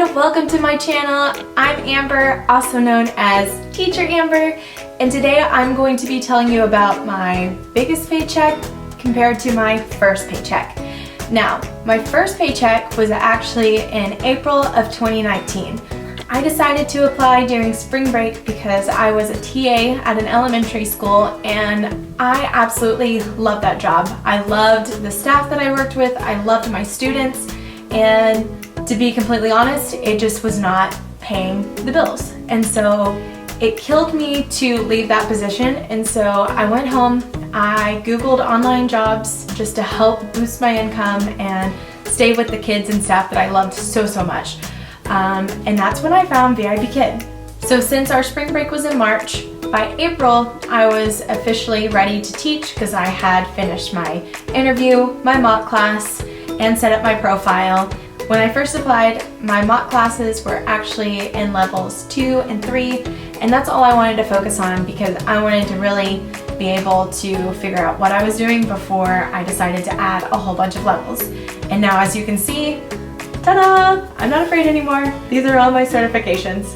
everyone, welcome to my channel. I'm Amber, also known as Teacher Amber, and today I'm going to be telling you about my biggest paycheck compared to my first paycheck. Now, my first paycheck was actually in April of 2019. I decided to apply during spring break because I was a TA at an elementary school and I absolutely loved that job. I loved the staff that I worked with, I loved my students, and to be completely honest, it just was not paying the bills. And so it killed me to leave that position. And so I went home, I Googled online jobs just to help boost my income and stay with the kids and staff that I loved so much. And that's when I found VIPKid. So since our spring break was in March, by April, I was officially ready to teach because I had finished my interview, my mock class, and set up my profile. When I first applied, my mock classes were actually in levels 2 and 3, and that's all I wanted to focus on because I wanted to really be able to figure out what I was doing before I decided to add a whole bunch of levels. And now, as you can see, ta-da! I'm not afraid anymore. These are all my certifications.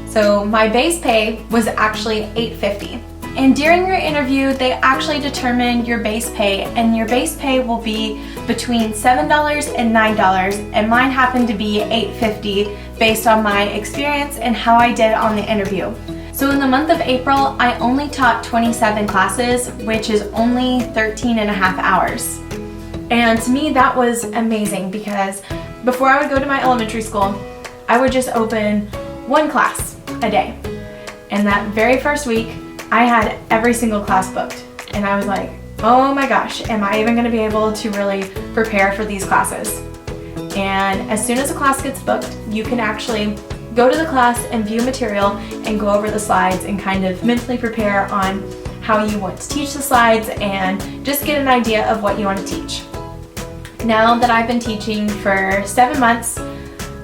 So my base pay was actually $8.50. And during your interview, they actually determine your base pay, and your base pay will be between $7 and $9, and mine happened to be $8.50 based on my experience and how I did on the interview. So in the month of April, I only taught 27 classes, which is only 13 and a half hours. And to me, that was amazing because before I would go to my elementary school, I would just open one class a day. And that very first week, I had every single class booked. And I was like, oh my gosh, am I even gonna be able to really prepare for these classes? And as soon as a class gets booked, you can actually go to the class and view material and go over the slides and kind of mentally prepare on how you want to teach the slides and just get an idea of what you want to teach. Now that I've been teaching for 7 months,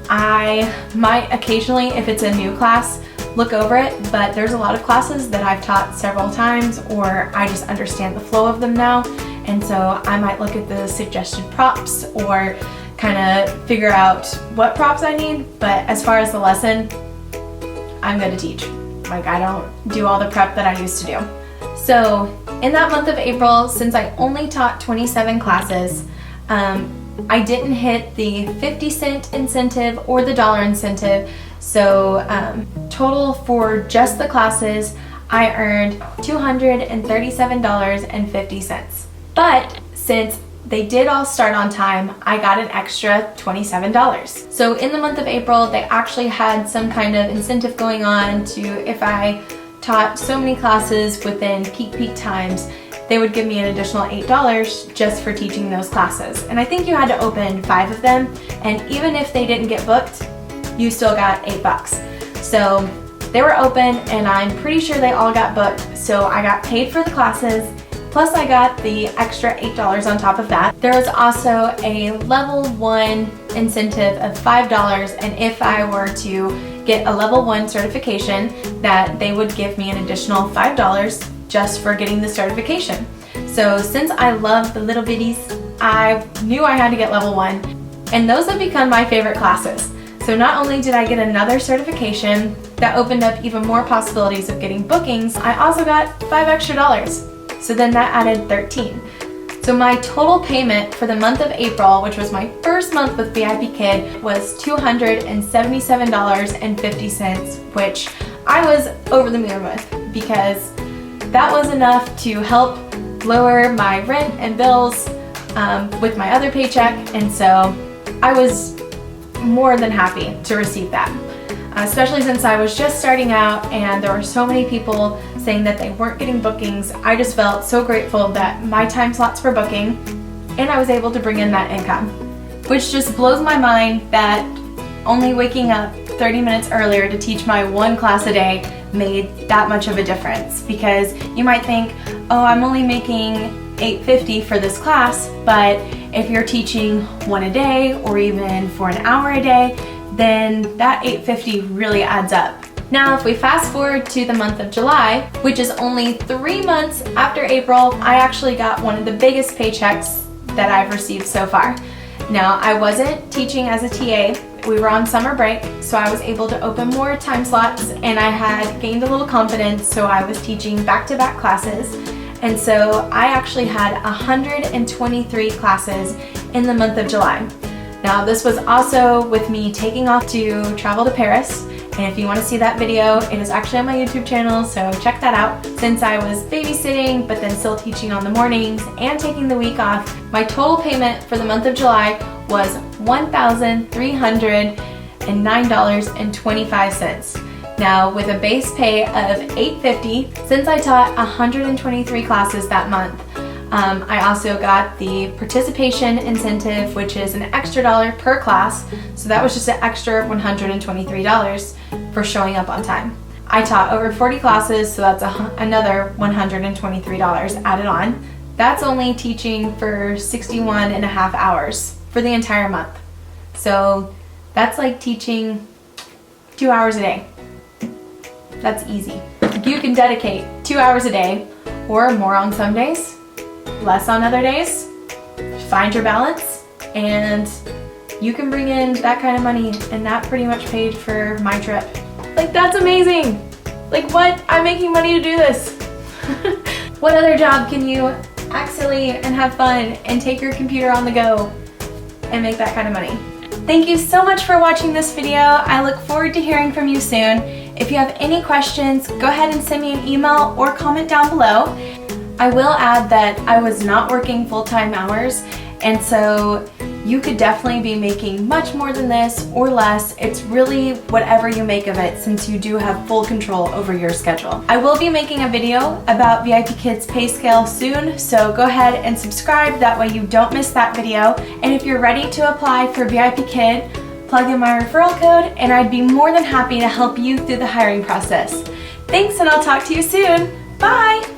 I might occasionally, if it's a new class, look over it, but there's a lot of classes that I've taught several times or I just understand the flow of them now, and so I might look at the suggested props or kind of figure out what props I need. But as far as the lesson, I'm good to teach. Like, I don't do all the prep that I used to do. So in that month of April, since I only taught 27 classes, I didn't hit the 50-cent incentive or the dollar incentive. So total for just the classes, I earned $237.50. But since they did all start on time, I got an extra $27. So in the month of April, they actually had some kind of incentive going on to, if I taught so many classes within peak times, they would give me an additional $8 just for teaching those classes. And I think you had to open 5 of them, and even if they didn't get booked, you still got $8. So they were open and I'm pretty sure they all got booked. So I got paid for the classes, plus I got the extra $8 on top of that. There was also a level 1 incentive of $5, and if I were to get a level 1 certification, that they would give me an additional $5 just for getting the certification. So since I love the little bitties, I knew I had to get level 1, and those have become my favorite classes. So not only did I get another certification that opened up even more possibilities of getting bookings, I also got $5 extra. So then that added 13. So my total payment for the month of April, which was my first month with VIPKid, was $277.50, which I was over the moon with because that was enough to help lower my rent and bills with my other paycheck, and so I was more than happy to receive that, especially since I was just starting out and there were so many people saying that they weren't getting bookings. I just felt so grateful that my time slots were booking and I was able to bring in that income, which just blows my mind that only waking up 30 minutes earlier to teach my one class a day made that much of a difference. Because you might think, oh, I'm only making $8.50 for this class, but if you're teaching one a day or even for an hour a day, then that $8.50 really adds up. Now, if we fast forward to the month of July, which is only 3 months after April, I actually got one of the biggest paychecks that I've received so far. Now, I wasn't teaching as a TA. We were on summer break, so I was able to open more time slots, and I had gained a little confidence, so I was teaching back-to-back classes. And so I actually had 123 classes in the month of July. Now, this was also with me taking off to travel to Paris. And if you want to see that video, it is actually on my YouTube channel, so check that out. Since I was babysitting, but then still teaching on the mornings and taking the week off, my total payment for the month of July was $1,309.25. Now, with a base pay of $850, since I taught 123 classes that month, I also got the participation incentive, which is an extra $1 per class. So that was just an extra $123 for showing up on time. I taught over 40 classes, so that's another $123 added on. That's only teaching for 61.5 hours for the entire month. So that's like teaching 2 hours a day. That's easy. You can dedicate 2 hours a day or more on some days, less on other days. Find your balance, and you can bring in that kind of money, and that pretty much paid for my trip. Like, that's amazing. Like, what? I'm making money to do this. What other job can you act silly and have fun and take your computer on the go and make that kind of money? Thank you so much for watching this video. I look forward to hearing from you soon. If you have any questions, go ahead and send me an email or comment down below. I will add that I was not working full-time hours, and so you could definitely be making much more than this or less. It's really whatever you make of it, since you do have full control over your schedule. I will be making a video about VIPKid's pay scale soon, so go ahead and subscribe, that way you don't miss that video. And if you're ready to apply for VIPKid, plug in my referral code, and I'd be more than happy to help you through the hiring process. Thanks, and I'll talk to you soon. Bye!